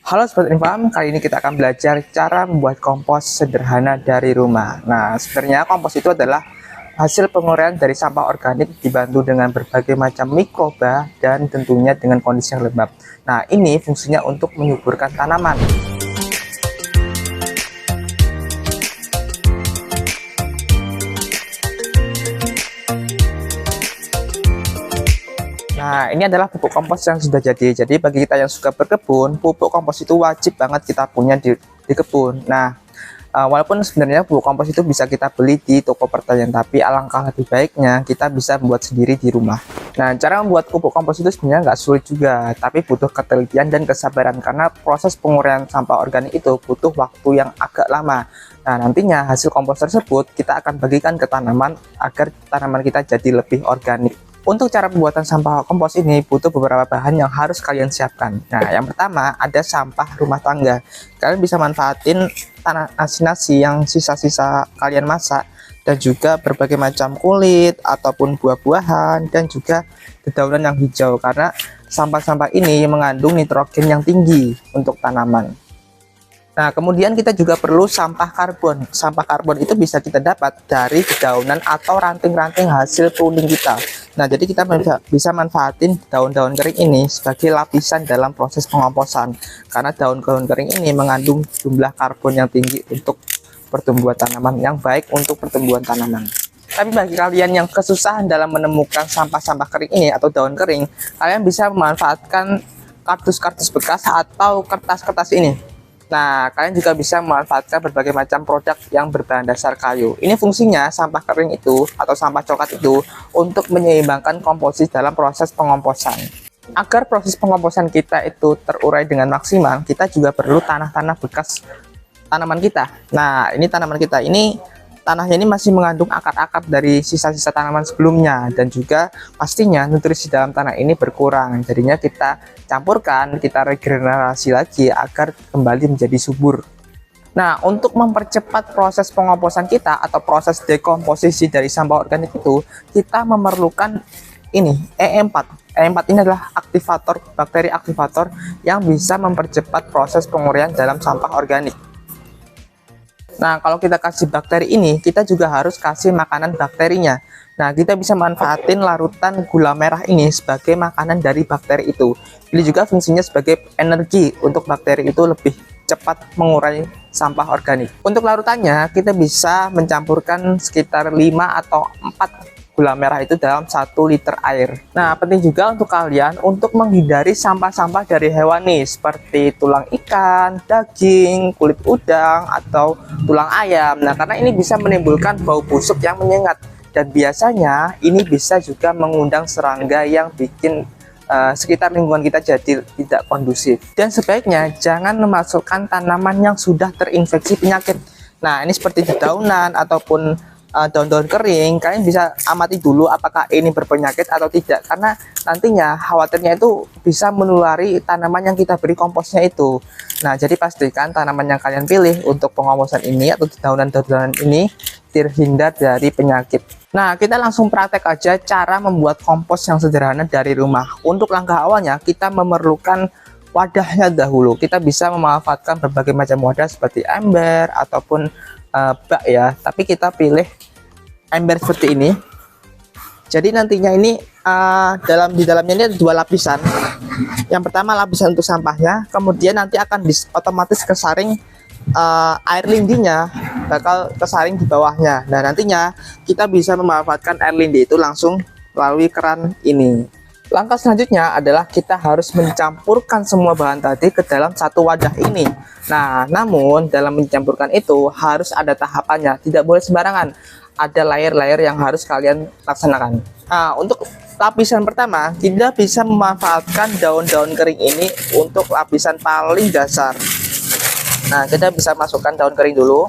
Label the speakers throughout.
Speaker 1: Halo Sobat Infam, kali ini kita akan belajar cara membuat kompos sederhana dari rumah. Nah, sebenarnya kompos itu adalah hasil penguraian dari sampah organik dibantu dengan berbagai macam mikroba dan tentunya dengan kondisi yang lembab. Nah, ini fungsinya untuk menyuburkan tanaman. Nah, ini adalah pupuk kompos yang sudah jadi. Jadi bagi kita yang suka berkebun, pupuk kompos itu wajib banget kita punya di kebun. Nah, walaupun sebenarnya pupuk kompos itu bisa kita beli di toko pertanian, tapi alangkah lebih baiknya kita bisa membuat sendiri di rumah. Nah, cara membuat pupuk kompos itu sebenarnya nggak sulit juga, tapi butuh ketelitian dan kesabaran karena proses penguraian sampah organik itu butuh waktu yang agak lama. Nah, nantinya hasil kompos tersebut kita akan bagikan ke tanaman agar tanaman kita jadi lebih organik. Untuk cara pembuatan sampah kompos ini butuh beberapa bahan yang harus kalian siapkan. Nah, yang pertama ada sampah rumah tangga. Kalian bisa manfaatin tanah nasi-nasi yang sisa-sisa kalian masak, dan juga berbagai macam kulit ataupun buah-buahan dan juga dedaunan yang hijau, karena sampah-sampah ini mengandung nitrogen yang tinggi untuk tanaman. Nah, kemudian kita juga perlu sampah karbon. Sampah karbon itu bisa kita dapat dari dedaunan atau ranting-ranting hasil pruning kita. Nah, jadi kita bisa manfaatin daun-daun kering ini sebagai lapisan dalam proses pengomposan. Karena daun-daun kering ini mengandung jumlah karbon yang tinggi untuk pertumbuhan tanaman, yang baik untuk pertumbuhan tanaman. Tapi bagi kalian yang kesusahan dalam menemukan sampah-sampah kering ini atau daun kering, kalian bisa memanfaatkan kardus-kardus bekas atau kertas-kertas ini. Nah, kalian juga bisa memanfaatkan berbagai macam produk yang berbahan dasar kayu. Ini fungsinya sampah kering itu atau sampah coklat itu untuk menyeimbangkan komposisi dalam proses pengomposan. Agar proses pengomposan kita itu terurai dengan maksimal, kita juga perlu tanah-tanah bekas tanaman kita. Nah, ini tanaman kita ini, tanahnya ini masih mengandung akar-akar dari sisa-sisa tanaman sebelumnya, dan juga pastinya nutrisi dalam tanah ini berkurang. Jadinya kita campurkan, kita regenerasi lagi agar kembali menjadi subur. Nah, untuk mempercepat proses pengomposan kita atau proses dekomposisi dari sampah organik itu, kita memerlukan ini E4. E4 ini adalah aktivator, bakteri aktivator yang bisa mempercepat proses penguraian dalam sampah organik. Nah, kalau kita kasih bakteri ini, kita juga harus kasih makanan bakterinya. Nah, kita bisa manfaatin larutan gula merah ini sebagai makanan dari bakteri itu. Ini juga fungsinya sebagai energi untuk bakteri itu lebih cepat mengurai sampah organik. Untuk larutannya, kita bisa mencampurkan sekitar 5 atau 4 gula merah itu dalam 1 liter air. Nah, penting juga untuk kalian untuk menghindari sampah-sampah dari hewani seperti tulang ikan, daging, kulit udang, atau tulang ayam. Nah, karena ini bisa menimbulkan bau busuk yang menyengat, dan biasanya ini bisa juga mengundang serangga yang bikin sekitar lingkungan kita jadi tidak kondusif. Dan sebaiknya jangan memasukkan tanaman yang sudah terinfeksi penyakit. Nah, ini seperti dedaunan ataupun daun-daun kering, kalian bisa amati dulu apakah ini berpenyakit atau tidak, karena nantinya khawatirnya itu bisa menulari tanaman yang kita beri komposnya itu. Nah, jadi pastikan tanaman yang kalian pilih untuk pengomposan ini atau dedaunan-dedaunan ini terhindar dari penyakit. Nah, kita langsung praktek aja cara membuat kompos yang sederhana dari rumah. Untuk langkah awalnya kita memerlukan wadahnya dahulu. Kita bisa memanfaatkan berbagai macam wadah seperti ember ataupun bak ya, tapi kita pilih ember seperti ini. Jadi nantinya ini di dalamnya ini ada 2 lapisan. Yang pertama lapisan untuk sampahnya, kemudian nanti akan otomatis kesaring air lindinya bakal kesaring di bawahnya. Nah, nantinya kita bisa memanfaatkan air lindi itu langsung melalui keran ini. Langkah selanjutnya adalah kita harus mencampurkan semua bahan tadi ke dalam satu wadah ini. Nah, namun dalam mencampurkan itu harus ada tahapannya, tidak boleh sembarangan. Ada layer-layer yang harus kalian laksanakan. Nah, untuk lapisan pertama, kita bisa memanfaatkan daun-daun kering ini untuk lapisan paling dasar. Nah, kita bisa masukkan daun kering dulu.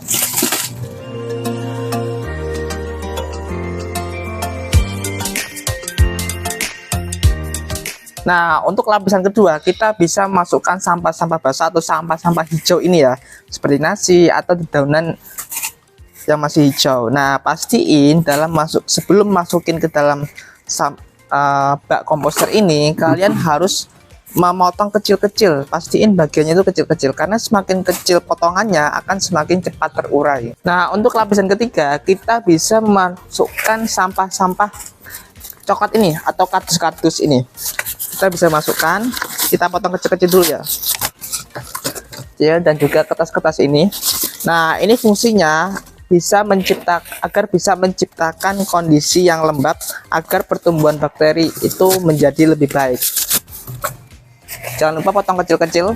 Speaker 1: Nah, untuk lapisan kedua, kita bisa masukkan sampah-sampah basah atau sampah-sampah hijau ini ya, seperti nasi atau dedaunan yang masih hijau. Nah, pastiin sebelum masukin ke dalam bak komposter ini, kalian harus memotong kecil-kecil, pastiin bagiannya itu kecil-kecil, karena semakin kecil potongannya akan semakin cepat terurai. Nah, untuk lapisan ketiga kita bisa masukkan sampah-sampah coklat ini atau kardus-kardus ini. Kita bisa masukkan, kita potong kecil-kecil dulu ya. Dan juga kertas-kertas ini. Nah, ini fungsinya agar bisa menciptakan kondisi yang lembab agar pertumbuhan bakteri itu menjadi lebih baik. Jangan lupa potong kecil-kecil.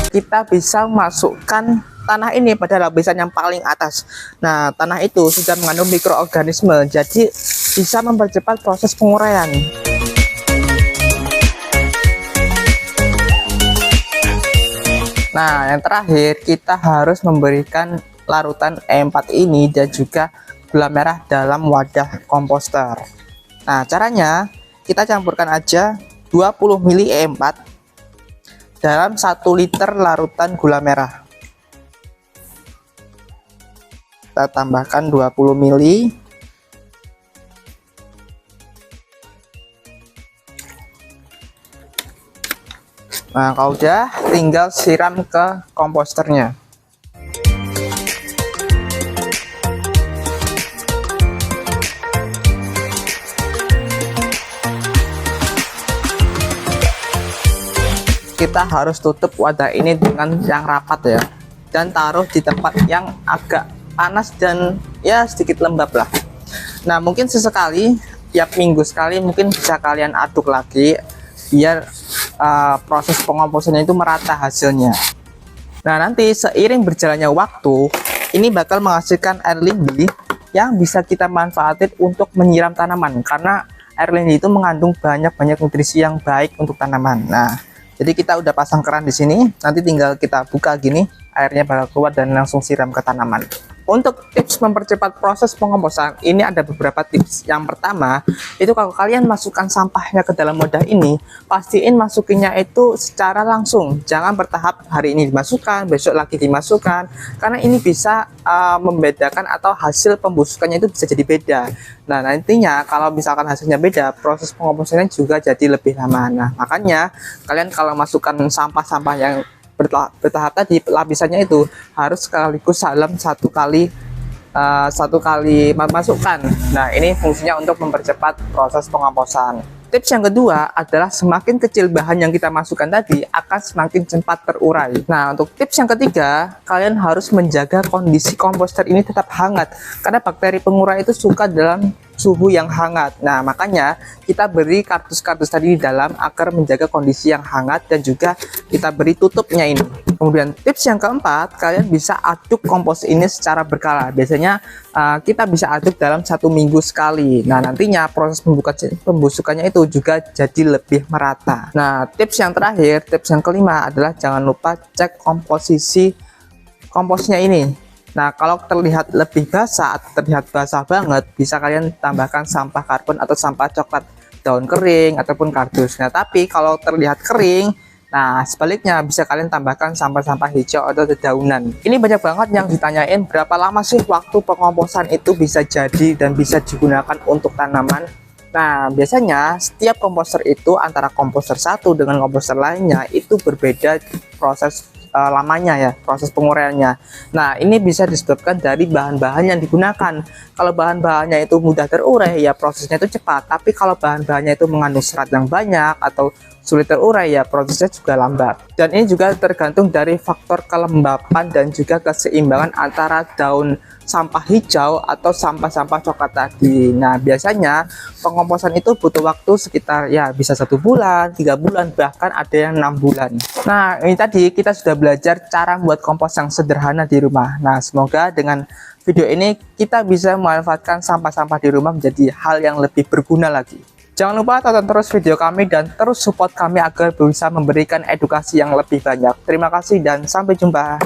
Speaker 1: Kita bisa masukkan tanah ini pada lapisan yang paling atas. Nah, tanah itu sudah mengandung mikroorganisme, jadi bisa mempercepat proses penguraian. Nah, yang terakhir kita harus memberikan larutan E4 ini dan juga gula merah dalam wadah komposter. Nah, caranya kita campurkan aja 20 ml E4 dalam 1 liter larutan gula merah. Kita tambahkan 20 ml. Nah, kalau udah tinggal siram ke komposternya. Kita harus tutup wadah ini dengan yang rapat ya, dan taruh di tempat yang agak panas dan ya sedikit lembab lah. Nah, mungkin sesekali tiap minggu sekali mungkin bisa kalian aduk lagi biar proses pengomposannya itu merata hasilnya. Nah, nanti seiring berjalannya waktu ini bakal menghasilkan air lindi yang bisa kita manfaatin untuk menyiram tanaman, karena air lindi itu mengandung banyak nutrisi yang baik untuk tanaman. Nah, jadi kita udah pasang keran di sini, nanti tinggal kita buka gini, airnya bakal keluar dan langsung siram ke tanaman. Untuk tips mempercepat proses pengomposan, ini ada beberapa tips. Yang pertama, itu kalau kalian masukkan sampahnya ke dalam wadah ini, pastiin masukinnya itu secara langsung. Jangan bertahap, hari ini dimasukkan, besok lagi dimasukkan, karena ini bisa membedakan atau hasil pembusukannya itu bisa jadi beda. Nah, nantinya kalau misalkan hasilnya beda, proses pengomposannya juga jadi lebih lama. Nah, makanya kalian kalau masukkan sampah-sampah yang bertahap tadi, lapisannya itu harus sekaligus dalam satu kali masukkan. Nah, ini fungsinya untuk mempercepat proses pengomposan. Tips yang kedua adalah semakin kecil bahan yang kita masukkan tadi akan semakin cepat terurai. Nah, untuk tips yang ketiga, kalian harus menjaga kondisi komposter ini tetap hangat, karena bakteri pengurai itu suka dalam suhu yang hangat. Nah, makanya kita beri kardus-kardus tadi di dalam agar menjaga kondisi yang hangat, dan juga kita beri tutupnya ini. Kemudian tips yang keempat, kalian bisa aduk kompos ini secara berkala. Biasanya kita bisa aduk dalam 1 minggu sekali. Nah, nantinya proses pembusukannya itu juga jadi lebih merata. Nah, tips yang terakhir, tips yang kelima adalah jangan lupa cek komposisi komposnya ini. Nah, kalau terlihat lebih basah atau terlihat basah banget, bisa kalian tambahkan sampah karbon atau sampah coklat, daun kering ataupun kardus. Nah, tapi kalau terlihat kering, nah sebaliknya bisa kalian tambahkan sampah-sampah hijau atau dedaunan. Ini banyak banget yang ditanyain, berapa lama sih waktu pengomposan itu bisa jadi dan bisa digunakan untuk tanaman. Nah, biasanya setiap komposter itu antara komposter satu dengan komposter lainnya itu berbeda proses lamanya ya, proses penguraiannya. Nah, ini bisa disebabkan dari bahan-bahan yang digunakan. Kalau bahan-bahannya itu mudah terurai ya prosesnya itu cepat, tapi kalau bahan-bahannya itu mengandung serat yang banyak atau sulit terurai ya prosesnya juga lambat. Dan ini juga tergantung dari faktor kelembapan dan juga keseimbangan antara daun sampah hijau atau sampah-sampah coklat tadi. Nah, biasanya pengomposan itu butuh waktu sekitar ya bisa 1 bulan, 3 bulan, bahkan ada yang 6 bulan. Nah, ini tadi kita sudah belajar cara membuat kompos yang sederhana di rumah. Nah, semoga dengan video ini kita bisa memanfaatkan sampah-sampah di rumah menjadi hal yang lebih berguna lagi. Jangan lupa tonton terus video kami dan terus support kami agar bisa memberikan edukasi yang lebih banyak. Terima kasih dan sampai jumpa.